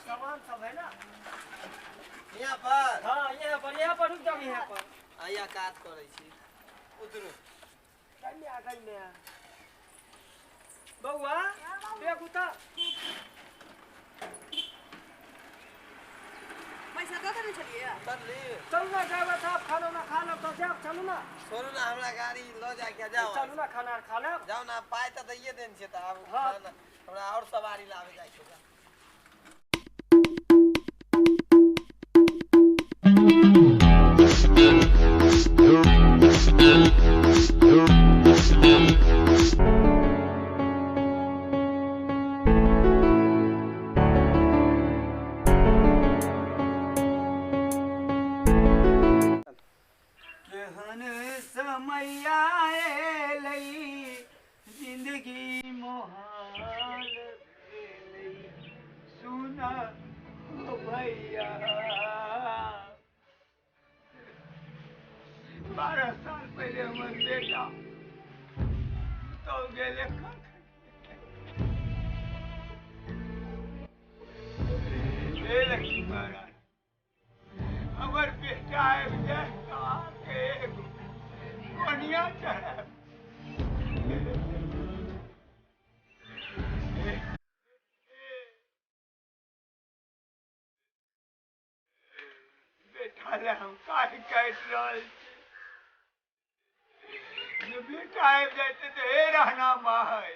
सामान सब है ना यहाँ पर। हाँ यहाँ पर रुक जाओ यहाँ पर। आया काज करे छी उतरू कन्या बउआ देख उतर पैसा दे देने छलिए चलली चलू ना ड्राइवर साहब खाना ना खा लो तो जाओ चलू ना छोड़ू ना हमरा गाड़ी लो जाके जाओ चलू ना खाना खा लो जाओ ना पाई तो दैये देन छै त आब हाँ। हमरा और सवारी लावे जाय छै समैया जिंदगी मोहाल सुना भैया 12 साल पहले हमर बेटा तो गेले लक्ष्मी महाराज हमर बेटा आबि जाए कोनिया चढ़ा बेटा ले हम काहे काट रहल छी बेटा आबि जाते तो हे रहना माँ है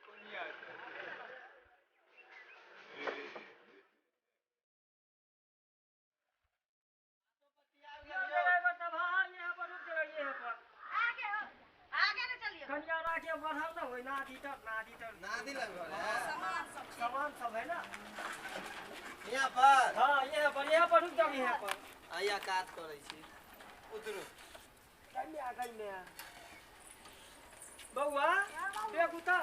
कोनिया के बढ़ाओ ना होई नादी लगवा सामान सब है ना यहाँ पर। हाँ यहाँ पर रुक जाओ यहाँ पर आया काज करे छी उतरू कन्या बउआ देख उतर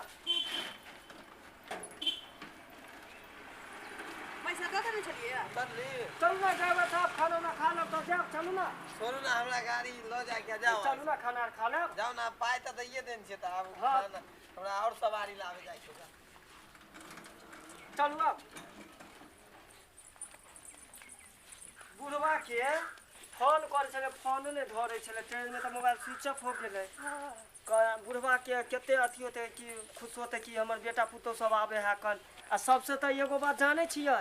पैसा दे देने छलिए चलली चलू ना ड्राइवर साहब खाना ना खा लो तो जाओ चलू ना छोड़ू ना हमरा गाड़ी लो जाके जाओ चलू ना खाना खा लो जाओ ना पाई तो दैये देन छै त आब हाँ। हमरा और सवारी लावे जाय छै चलू अब बुढ़वा के फोन करे छले फोन ने धरे छले ट्रेन में तो मोबाइल स्विच ऑफ हो गेले बुढ़वा के केते अथी होते कि खुश होते कि हमर बेटा पुतो सब आवे है कन आ सबसे तो एगो बात जाने छियै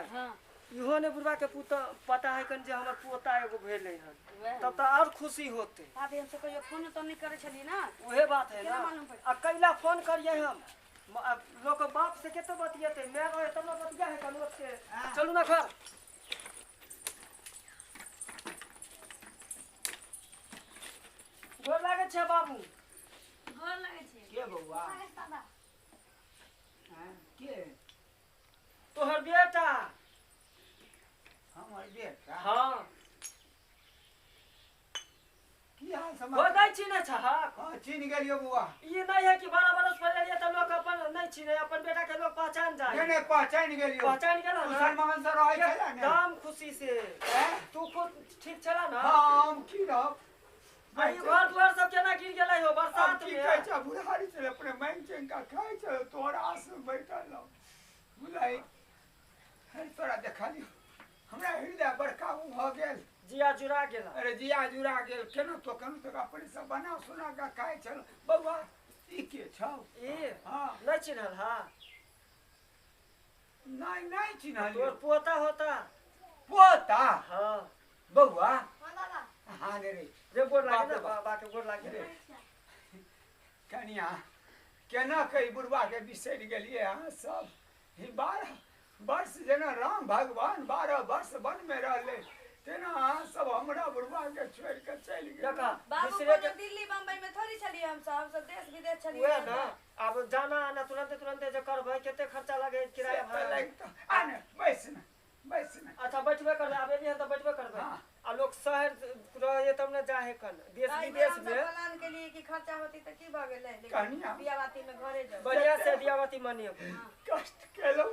इहो ने बुढ़वा के पुतो पता है कन जे हमर पोता एगो भेले हन तब तो और खुशी होते अभी हमसे कोई फोन तो नहीं करे छली ना उहे बात है ना आ कैला फोन करिए हम लोग बाप से केते बतियते मैं रहे तब ना बतिया है कन लोग से चलू ना घर गोर लागे छै बाबू घर लगे छे के बउआ के तोहर बेटा हमर बेटा हाँ की हाल हो समाचार नहीं चिन्ह छह हाँ चिन्ह गेलियो बुआ ये नहीं है कि 12 बरस पहले लिए तो लोग अपन नहीं चिन्हे अपन बेटा के लोग पहचान जाए नहीं पहचान गेलियो पहचान गेला ना मुसलमान से रहै छला ने एकदम खुशी से तू खुद ठीक छला ना हम की रहब भाई घर द्वार सब केना गिर गेलै हो अब बरसात की में कहै छै बुढ़ारी से अपने मांग चंगा खाइ छै तोरा आस में बैठल रह बुलाई हर तोरा देखा लियो हमरा हृदय बड़का भ गेल जिया जुरा गेला अरे जिया जुरा गेल केना तो अपने सब बना सुना के खाइ छल बउआ ई के छौ ए हां नहीं चिन्हल हा नहीं चिन्हलियो तोर पोता होता पोता हां बउआ हाँ रे जे गोर लागे ना बाबा के गोर लागे रे कनिया केना कई बुढ़वा के बिसरि गेलिए अहाँ सब ही 12 वर्ष जेना राम भगवान 12 वर्ष वन में रहले तेना अहाँ सब हमरा बुढ़वा के छोड़ के चलि गेल देखा बाबू दूसरे को दिल्ली बम्बई में थोड़ी छलिए हम सब देश विदेश छलिए उहे ना अब जाना आना तुरंत जे करबै केते खर्चा लागे किराया भाड़ा आने बैस ना अच्छा बैठबे करबै आबे नहीं तो बैठबे करबै हाँ। आ लोग शहर रहे तब न जाहे कन देश विदेश में प्लान के लिए कि खर्चा होती तो की भ गेलै कनिया बियाबाती में घरे जाओ बढ़िया से दियावती मानियो कष्ट केलो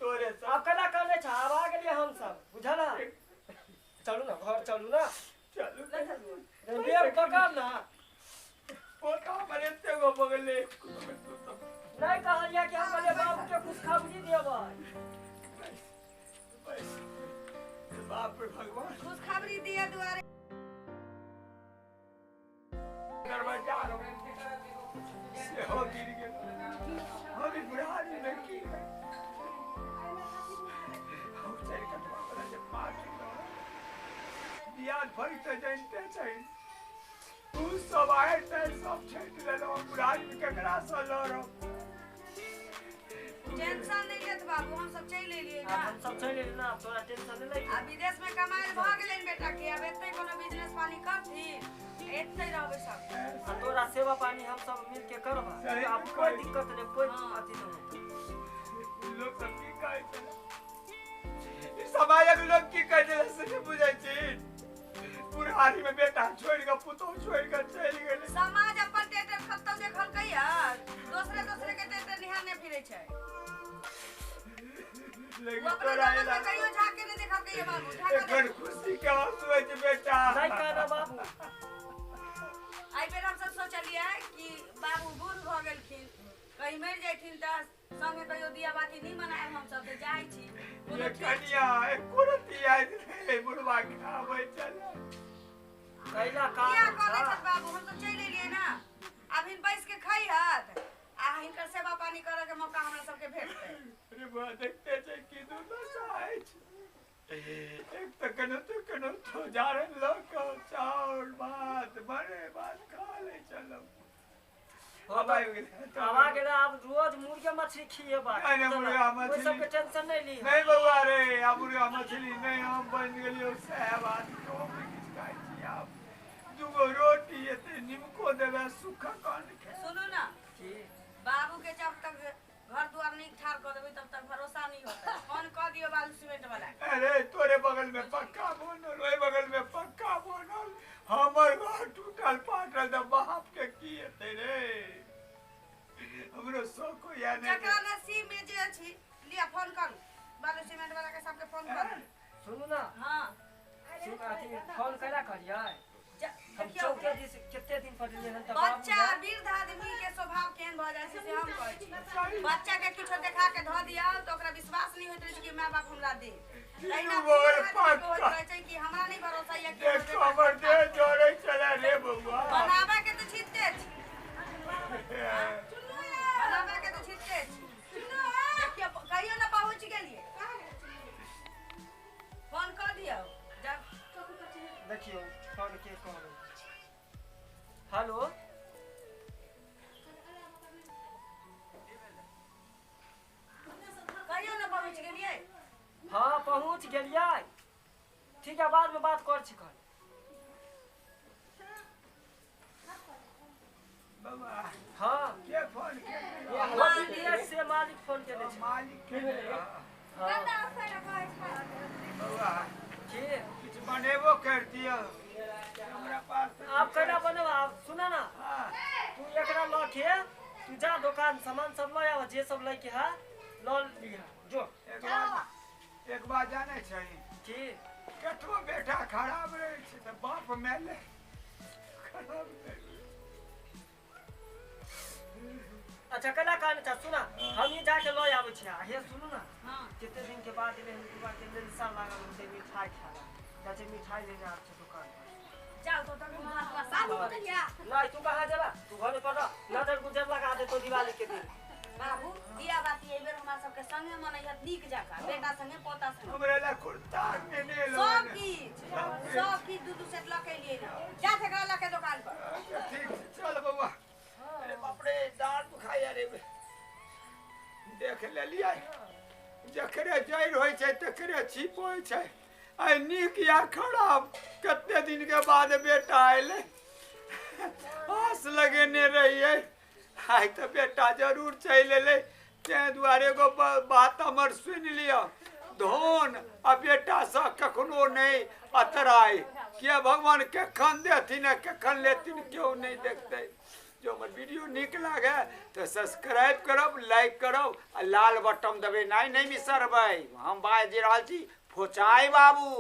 तोरे सब अब कला करले छ अब आ गेलिए हम सब बुझला चलू ना घर चलू ना चलू बेग पकड़ ना पोता हमरे ते गो बगले नहीं कहलिया कि हम बोले बाबू के खुशखबरी देबै बस बाप रे भगवान खुशखबरी दिए दुआरे दरवाजा से हो गिर गेल हम बुढ़ारी में की हम चल के बाबा जब मार दिया भई तो जानते छै तू सब आए ते सब छेट लेलो बुढ़ारी में केकरा से लड़ो टेंशन नहीं लेत बाबू हम सब चल लेलिए ना हम सब चल लेली ना तोरा टेंशन नहीं आ विदेश में कमाए भ गेलन बेटा के अब एते कोनो बिजनेस पानी करथी एते रहबे सब तोरा सेवा पानी हम सब मिल के करबा सही अब कोई दिक्कत नहीं कोई अथी नहीं होता लोग सब की कहै छै समाजक लोग की कहै छै से बुझै छी बुढ़ारी में बेटा छोड़ के पुतो छोड़ के चल गेलै समाज अपन टेटर खत्म देखल कहिया दूसरे के टेटर निहारने फिरे छै लेकिन वो अपने तोरा जगह एला में कहियो झाके नहीं देखल कहिया बाबू झाके एकर खुशी के आंसू है जे बेटा नहीं कहना बाबू आई बेर हम सब सोचलिए कि बाबू बूढ़ भ गेलखिन कहीं मर जैथिन त संगे कहियो दिया बाती नहीं मनाए हम सब त जाई छी ये कनिया एको रती आई रे बुढ़वा के आबै चल कैला किया काम करे था छत बाबू हम सब चल एलिए ना अब इन बैस के खाई हाथ आ हिनकर सेवा पानी करे के मौका हमरा सबके भेटतै अरे बा देखते छै कि दुर्दशा है एक तो कनो तो जारन लोग चावल भात बड़े बात खा ले चलो अब आइ गेल आवा गेला अब रोज मुर्गा मछली खिएबा नहीं, मुर्गा कोई मछली। सबके टेंशन नहीं ली नहीं बउआ रे अब रे मछली नहीं हम बन गेलियो सहबात को किछ खाइ छी आप दुगो रोटी एते निमको देबे सुखा कान के सुनू ना की बाबू के जब तक घर द्वार नहीं ठार कर देबै तब तक भरोसा नहीं होता फोन कर दियो बालू सीमेंट वाला अरे तोरे बगल में पक्का बनल ओए बगल में पक्का बनल हमर घर टूटल पाटल त बाप के की हेतै रे हमरो शौक या जकरा नहीं नसीब में जे अछि लिया फोन करू बालू सीमेंट वाला के सबके फोन करू सुनू ना हां सिर्फ अथी फोन कैला करियै हम देखियो चौके दिस कते दिन पढ़लियै हन त बच्चा वृद्ध आदमी के स्वभाव केहन भ जाइ छै से हम कहै छी बच्चा के किछो देखा के ध दिया तो ओकरा विश्वास नहीं होइत रहे छै कि माय बाप हमरा दे तहिना बगल होइत पक्का रहै छै कि हमरा नहीं भरोसा या कि देख हमर देह जोड़ै चला रे बउआ बनाबा के तो छिटते छी बनाबा के तो छिटते छी देखियो कहियो ना पहुंच गेलिए फोन कर दियो जब देखियो फोन के कहबै हेलो कहियो ना पहुंच गेलिए हाँ पहुँच गेलियै ठीक है बाद में बात कर छी कल बउआ हाँ के फोन केने विदेश से मालिक फोन केने छै मालिक केने हाँ बउआ की कुछ बनेबो कर दियो हमरा पास आप कैला बनब आप सुना ना हाँ तू एकरा ल के तू जा दुकान सामान सब ल आव जे सब लैके है ल लिहा जो एक बार जाने छै की केतबो बेटा खराब रहे छै त बाप मेले खराब रहे अच्छा कैला कहने छ सुना हम ही जाके ल आबै छी हे सुनू ना हां कितने दिन के बाद एले दुआ के निशा लागल से मिठाई खाला जाके मिठाई लेने आ छै दुकान पर जाओ तो तक बात साथ हो गया नहीं तू कहाँ जला तू घर पर नजर गुजर लगा दे तो दिवाली के दिन बाबू दिया बाती ए बेर हमरा सबके संगे मनैहत नीक जका बेटा संगे पोता संगे हमरा ला कुर्ता ने ने सब की दू सेट लके लिए ना जा थे गला के दुकान पर ठीक छै, चल बउआ अरे बाप रे दांत दुखाय रे देख लेलियै जकरे जैर होइ छै तकरे छिप होइ छै आइ नीक या खराब कते दिन के बाद बेटा अयलै आस लगेने रहियै आइ तऽ बेटा जरूर चलि एलै ताहि दुआरे एगो बात हमर सुनि लिअ धन आ बेटासँ कखनो नहि अतराय किया भगवान कखन देथिन आ कखन लेथिन केओ नहि देखतै जो हमर वीडियो नीक लागे तो सब्सक्राइब करब लाइक करब आ लाल बटन दबे नहीं बिसरबै हम बाजि रहल छी फोचाई बाबू